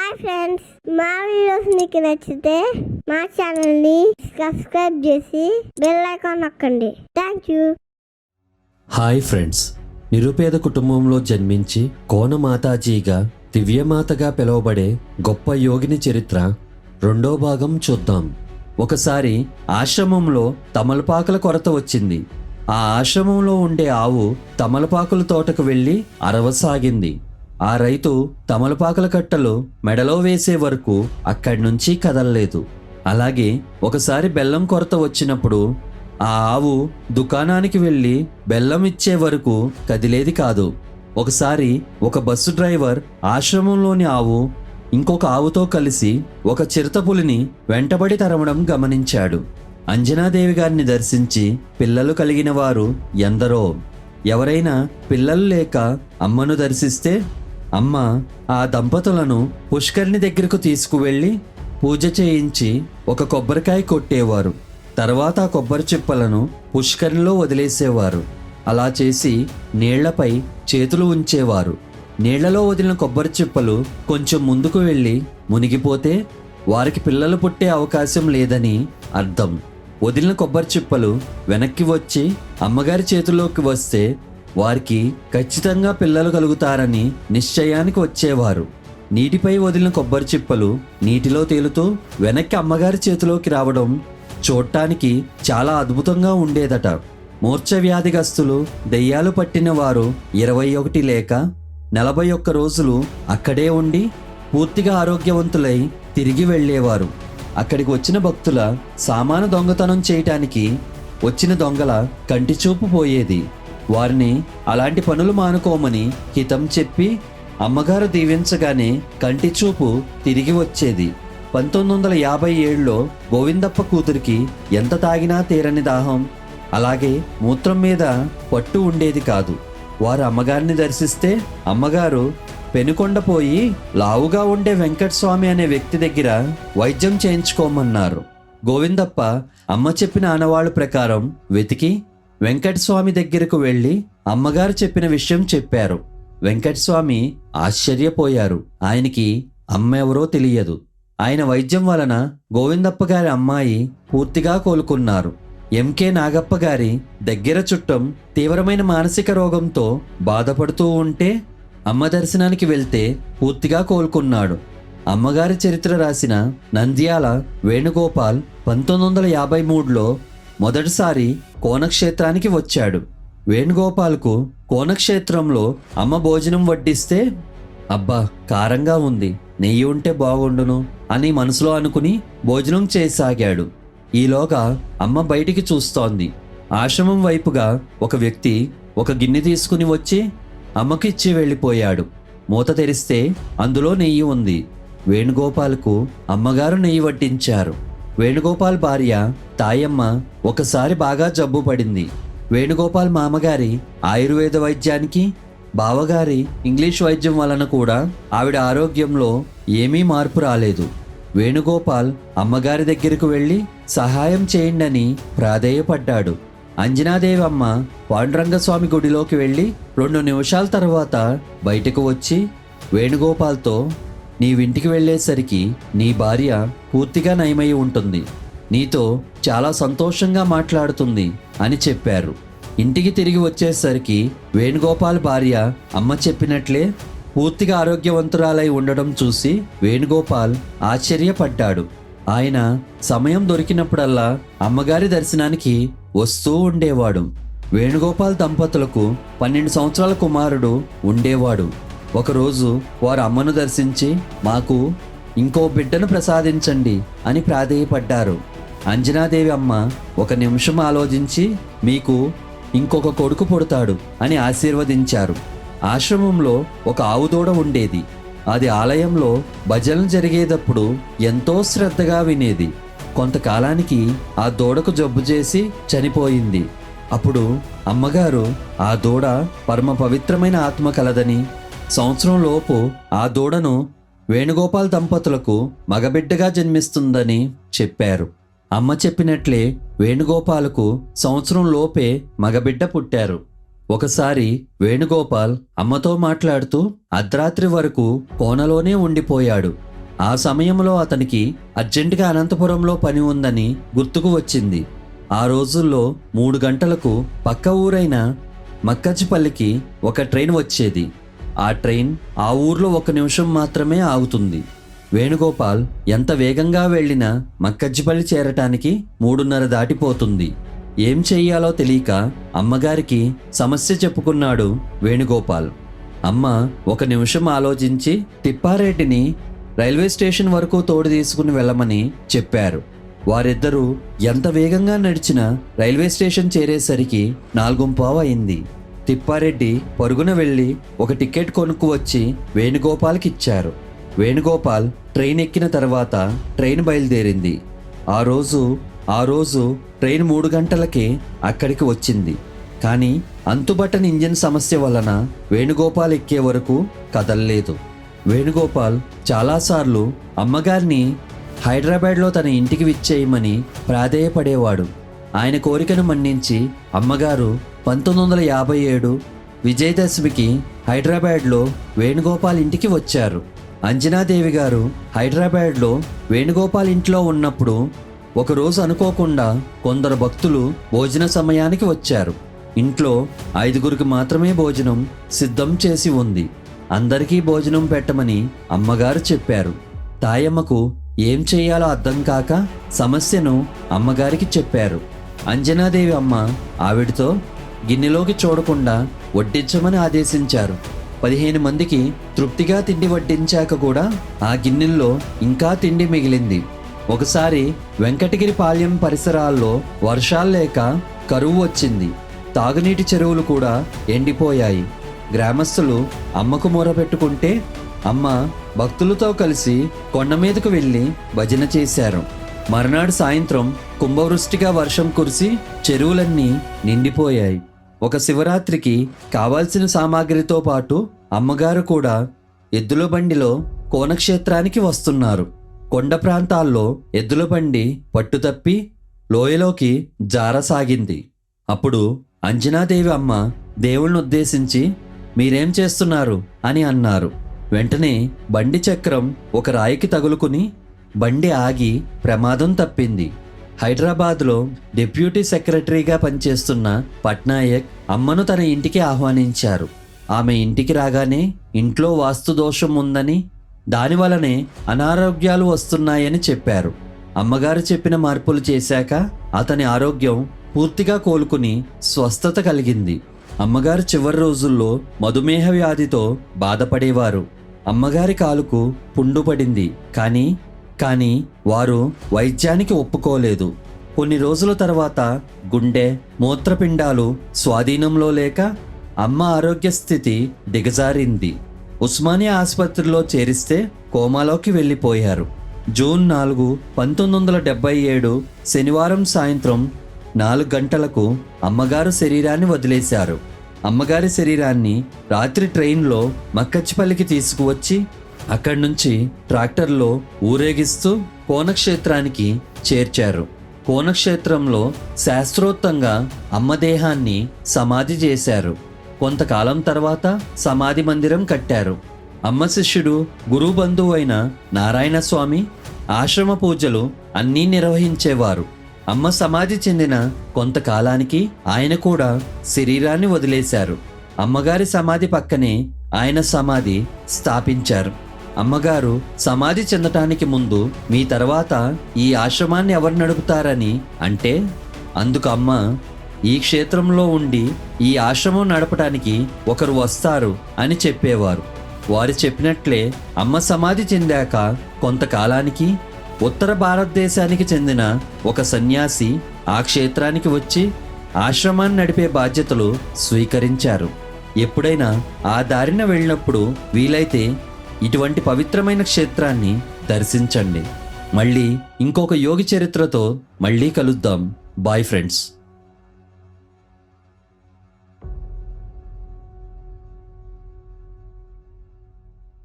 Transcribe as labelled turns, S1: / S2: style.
S1: Hi friends, మా videos మీకు నచ్చితే మా ఛానల్ని సబ్స్క్రైబ్ చేసి బెల్ ఐకాన్ నొక్కండి. Thank you.
S2: హాయ్ ఫ్రెండ్స్, నిరుపేద కుటుంబంలో జన్మించి కోనమాతాజీగా దివ్యమాతగా పిలువబడే గొప్ప యోగిని చరిత్ర రెండో భాగం చూద్దాం. ఒకసారి ఆశ్రమంలో తమలపాకుల కొరత వచ్చింది. ఆ ఆశ్రమంలో ఉండే ఆవు తమలపాకుల తోటకు వెళ్ళి అరవసాగింది. ఆ రైతు తమలపాకుల కట్టలు మెడలో వేసే వరకు అక్కడి నుంచి కదలలేదు. అలాగే ఒకసారి బెల్లం కొరత వచ్చినప్పుడు ఆ ఆవు దుకాణానికి వెళ్ళి బెల్లం ఇచ్చే వరకు కదిలేది కాదు. ఒకసారి ఒక బస్సు డ్రైవర్ ఆశ్రమంలోని ఆవు ఇంకొక ఆవుతో కలిసి ఒక చిరుతపులిని వెంటబడి తరమడం గమనించాడు. అంజనాదేవి గారిని దర్శించి పిల్లలు కలిగిన వారు ఎందరో. ఎవరైనా పిల్లలు లేక అమ్మను దర్శిస్తే అమ్మ ఆ దంపతులను పుష్కరిణి దగ్గరకు తీసుకువెళ్ళి పూజ చేయించి ఒక కొబ్బరికాయ కొట్టేవారు. తర్వాత ఆ కొబ్బరి చిప్పలను పుష్కరిణిలో వదిలేసేవారు. అలా చేసి నీళ్లపై చేతులు ఉంచేవారు. నీళ్లలో వదిలిన కొబ్బరి చిప్పలు కొంచెం ముందుకు వెళ్ళి మునిగిపోతే వారికి పిల్లలు పుట్టే అవకాశం లేదని అర్థం. వదిలిన కొబ్బరి చిప్పలు వెనక్కి వచ్చి అమ్మగారి చేతుల్లోకి వస్తే వారికి ఖచ్చితంగా పిల్లలు కలుగుతారని నిశ్చయానికి వచ్చేవారు. నీటిపై వదిలిన కొబ్బరి చిప్పలు నీటిలో తేలుతూ వెనక్కి అమ్మగారి చేతిలోకి రావడం చూడటానికి చాలా అద్భుతంగా ఉండేదట. మూర్ఛ వ్యాధిగస్తులు, దెయ్యాలు పట్టిన వారు 21 లేక 41 రోజులు అక్కడే ఉండి పూర్తిగా ఆరోగ్యవంతులై తిరిగి వెళ్ళేవారు. అక్కడికి వచ్చిన భక్తుల సామాను దొంగతనం చేయటానికి వచ్చిన దొంగల కంటి చూపు పోయేది. వారిని అలాంటి పనులు మానుకోమని హితం చెప్పి అమ్మగారు దీవించగానే కంటి చూపు తిరిగి వచ్చేది. 1957లో గోవిందప్ప కూతురికి ఎంత తాగినా తీరని దాహం, అలాగే మూత్రం మీద పట్టు ఉండేది కాదు. వారు అమ్మగారిని దర్శిస్తే అమ్మగారు పెనుకొండపోయి లావుగా ఉండే వెంకటస్వామి అనే వ్యక్తి దగ్గర వైద్యం చేయించుకోమన్నారు. గోవిందప్ప అమ్మ చెప్పిన ఆనవాళ్ళ ప్రకారం వెతికి వెంకటస్వామి దగ్గరకు వెళ్ళి అమ్మగారు చెప్పిన విషయం చెప్పారు. వెంకటస్వామి ఆశ్చర్యపోయారు. ఆయనకి అమ్మ ఎవరో తెలియదు. ఆయన వైద్యం వలన గోవిందప్ప గారి అమ్మాయి పూర్తిగా కోలుకున్నారు. ఎంకే నాగప్ప గారి దగ్గర చుట్టం తీవ్రమైన మానసిక రోగంతో బాధపడుతూ ఉంటే అమ్మ దర్శనానికి వెళ్తే పూర్తిగా కోలుకున్నాడు. అమ్మగారి చరిత్ర రాసిన నంద్యాల వేణుగోపాల్ 1953లో మొదటిసారి కోనక్షేత్రానికి వచ్చాడు. వేణుగోపాల్కు కోనక్షేత్రంలో అమ్మ భోజనం వడ్డిస్తే అబ్బా కారంగా ఉంది, నెయ్యి ఉంటే బాగుండును అని మనసులో అనుకుని భోజనం చేయసాగాడు. ఈలోగా అమ్మ బయటికి చూస్తోంది. ఆశ్రమం వైపుగా ఒక వ్యక్తి ఒక గిన్నె తీసుకుని వచ్చి అమ్మకిచ్చి వెళ్ళిపోయాడు. మూత తెరిస్తే అందులో నెయ్యి ఉంది. వేణుగోపాల్కు అమ్మగారు నెయ్యి వడ్డించారు. వేణుగోపాల్ భార్య తాయమ్మ ఒకసారి బాగా జబ్బు పడింది. వేణుగోపాల్ మామగారి ఆయుర్వేద వైద్యానికి, బావగారి ఇంగ్లీష్ వైద్యం వలన కూడా ఆవిడ ఆరోగ్యంలో ఏమీ మార్పు రాలేదు. వేణుగోపాల్ అమ్మగారి దగ్గరకు వెళ్ళి సహాయం చేయండని ప్రాధేయపడ్డాడు. అంజనాదేవి అమ్మ పాండురంగస్వామి గుడిలోకి వెళ్ళి 2 నిమిషాల తర్వాత బయటకు వచ్చి వేణుగోపాల్తో, నీవింటికి వెళ్ళేసరికి నీ భార్య పూర్తిగా నయమై ఉంటుంది, నీతో చాలా సంతోషంగా మాట్లాడుతుంది అని చెప్పారు. ఇంటికి తిరిగి వచ్చేసరికి వేణుగోపాల్ భార్య అమ్మ చెప్పినట్లే పూర్తిగా ఆరోగ్యవంతురాలై ఉండడం చూసి వేణుగోపాల్ ఆశ్చర్యపడ్డాడు. ఆయన సమయం దొరికినప్పుడల్లా అమ్మగారి దర్శనానికి వస్తూ ఉండేవాడు. వేణుగోపాల్ దంపతులకు 12 సంవత్సరాల కుమారుడు ఉండేవాడు. ఒకరోజు వారు అమ్మను దర్శించి మాకు ఇంకో బిడ్డను ప్రసాదించండి అని ప్రాధేయపడ్డారు. అంజనాదేవి అమ్మ 1 నిమిషం ఆలోచించి మీకు ఇంకొక కొడుకు పుడతాడు అని ఆశీర్వదించారు. ఆశ్రమంలో ఒక ఆవుదూడ ఉండేది. అది ఆలయంలో భజనలు జరిగేటప్పుడు ఎంతో శ్రద్ధగా వినేది. కొంతకాలానికి ఆ దూడకు జబ్బు చేసి చనిపోయింది. అప్పుడు అమ్మగారు ఆ దూడ పరమ పవిత్రమైన ఆత్మ కలదని, సంవత్సరం లోపు ఆ దూడను వేణుగోపాల్ దంపతులకు మగబిడ్డగా జన్మిస్తుందని చెప్పారు. అమ్మ చెప్పినట్లే వేణుగోపాల్కు సంవత్సరం లోపే మగబిడ్డ పుట్టారు. ఒకసారి వేణుగోపాల్ అమ్మతో మాట్లాడుతూ అర్ధరాత్రి వరకు కోనలోనే ఉండిపోయాడు. ఆ సమయంలో అతనికి అర్జెంటుగా అనంతపురంలో పని ఉందని గుర్తుకు వచ్చింది. ఆ రోజుల్లో 3 గంటలకు పక్క ఊరైన మక్కచ్చిపల్లికి ఒక ట్రైన్ వచ్చేది. ఆ ట్రైన్ ఆ ఊర్లో 1 నిమిషం మాత్రమే ఆగుతుంది. వేణుగోపాల్ ఎంత వేగంగా వెళ్ళినా మక్కచ్చిపల్లి చేరటానికి 3:30 దాటిపోతుంది. ఏం చెయ్యాలో తెలియక అమ్మగారికి సమస్య చెప్పుకున్నాడు వేణుగోపాల్. అమ్మ 1 నిమిషం ఆలోచించి తిప్పారెడ్డిని రైల్వే స్టేషన్ వరకు తోడు తీసుకుని వెళ్ళమని చెప్పారు. వారిద్దరూ ఎంత వేగంగా నడిచినా రైల్వే స్టేషన్ చేరేసరికి 4:15 అయింది. తిప్పారెడ్డి పరుగున వెళ్ళి ఒక టికెట్ కొనుక్కు వచ్చి వేణుగోపాల్కి ఇచ్చారు. వేణుగోపాల్ ట్రైన్ ఎక్కిన తర్వాత ట్రైన్ బయలుదేరింది. ఆ రోజు ట్రైన్ 3 గంటలకే అక్కడికి వచ్చింది. కానీ అంతుబట్టని ఇంజిన్ సమస్య వలన వేణుగోపాల్ ఎక్కే వరకు కదలలేదు. వేణుగోపాల్ చాలాసార్లు అమ్మగారిని హైదరాబాద్లో తన ఇంటికి విచ్చేయమని ప్రాధేయపడేవాడు. ఆయన కోరికను మన్నించి అమ్మగారు 1957 విజయదశమికి హైదరాబాద్లో వేణుగోపాల్ ఇంటికి వచ్చారు. అంజనాదేవి గారు హైదరాబాద్లో వేణుగోపాల్ ఇంట్లో ఉన్నప్పుడు ఒకరోజు అనుకోకుండా కొందరు భక్తులు భోజన సమయానికి వచ్చారు. ఇంట్లో 5గురికి మాత్రమే భోజనం సిద్ధం చేసి ఉంది. అందరికీ భోజనం పెట్టమని అమ్మగారు చెప్పారు. తాయమ్మకు ఏం చేయాలో అర్థం కాక సమస్యను అమ్మగారికి చెప్పారు. అంజనాదేవి అమ్మ ఆవిడతో గిన్నెలోకి చూడకుండా వడ్డించమని ఆదేశించారు. 15 మందికి తృప్తిగా తిండి వడ్డించాక కూడా ఆ గిన్నెల్లో ఇంకా తిండి మిగిలింది. ఒకసారి వెంకటగిరి పాళ్యం పరిసరాల్లో వర్షాలు లేక కరువు వచ్చింది. తాగునీటి చెరువులు కూడా ఎండిపోయాయి. గ్రామస్తులు అమ్మకు మొరపెట్టుకుంటే అమ్మ భక్తులతో కలిసి కొండ మీదకు వెళ్ళి భజన చేశారు. మర్నాడు సాయంత్రం కుంభవృష్టిగా వర్షం కురిసి చెరువులన్నీ నిండిపోయాయి. ఒక శివరాత్రికి కావాల్సిన సామాగ్రితో పాటు అమ్మగారు కూడా ఎద్దుల బండిలో కోనక్షేత్రానికి వస్తున్నారు. కొండ ప్రాంతాల్లో ఎద్దుల బండి పట్టుతప్పి లోయలోకి జారసాగింది. అప్పుడు అంజనాదేవి అమ్మ దేవుణ్ణి ఉద్దేశించి మీరేం చేస్తున్నారు అని అన్నారు. వెంటనే బండి చక్రం ఒక రాయికి తగులుకుని బండి ఆగి ప్రమాదం తప్పింది. హైదరాబాద్లో డిప్యూటీ సెక్రటరీగా పనిచేస్తున్న పట్నాయక్ అమ్మను తన ఇంటికి ఆహ్వానించారు. ఆమె ఇంటికి రాగానే ఇంట్లో వాస్తు దోషం ఉందని, దానివలనే అనారోగ్యాలు వస్తున్నాయని చెప్పారు. అమ్మగారు చెప్పిన మార్పులు చేశాక అతని ఆరోగ్యం పూర్తిగా కోలుకుని స్వస్థత కలిగింది. అమ్మగారు చివరి రోజుల్లో మధుమేహ వ్యాధితో బాధపడేవారు. అమ్మగారి కాలుకు పుండు పడింది. కానీ వారు వైద్యానికి ఒప్పుకోలేదు. కొన్ని రోజుల తర్వాత గుండె, మూత్రపిండాలు స్వాధీనంలో లేక అమ్మ ఆరోగ్య స్థితి దిగజారింది. ఉస్మానియా ఆసుపత్రిలో చేరిస్తే కోమాలోకి వెళ్ళిపోయారు. జూన్ 4, 1977 శనివారం సాయంత్రం 4 గంటలకు అమ్మగారు శరీరాన్ని వదిలేశారు. అమ్మగారి శరీరాన్ని రాత్రి ట్రైన్లో మక్కచ్చిపల్లికి తీసుకువచ్చి అక్కడి నుంచి ట్రాక్టర్లో ఊరేగిస్తూ కోనక్షేత్రానికి చేర్చారు. కోనక్షేత్రంలో శాస్త్రోక్తంగా అమ్మ దేహాన్ని సమాధి చేశారు. కొంతకాలం తర్వాత సమాధి మందిరం కట్టారు. అమ్మ శిష్యుడు గురు బంధువు అయిన నారాయణస్వామి ఆశ్రమ పూజలు అన్నీ నిర్వహించేవారు. అమ్మ సమాధి చెందిన కొంతకాలానికి ఆయన కూడా శరీరాన్ని వదిలేశారు. అమ్మగారి సమాధి పక్కనే ఆయన సమాధి స్థాపించారు. అమ్మగారు సమాధి చెందటానికి ముందు మీ తర్వాత ఈ ఆశ్రమాన్ని ఎవరు నడుపుతారని అంటే అందుకు అమ్మ ఈ క్షేత్రంలో ఉండి ఈ ఆశ్రమం నడపడానికి ఒకరు వస్తారు అని చెప్పేవారు. వారు చెప్పినట్లే అమ్మ సమాధి చెందాక కొంతకాలానికి ఉత్తర భారతదేశానికి చెందిన ఒక సన్యాసి ఆ క్షేత్రానికి వచ్చి ఆశ్రమాన్ని నడిపే బాధ్యతలు స్వీకరించారు. ఎప్పుడైనా ఆ దారిన వెళ్ళినప్పుడు వీలైతే ఇటువంటి పవిత్రమైన క్షేత్రాన్ని దర్శించండి. మళ్ళీ ఇంకొక యోగి చరిత్రతో మళ్ళీ కలుద్దాం. Bye friends.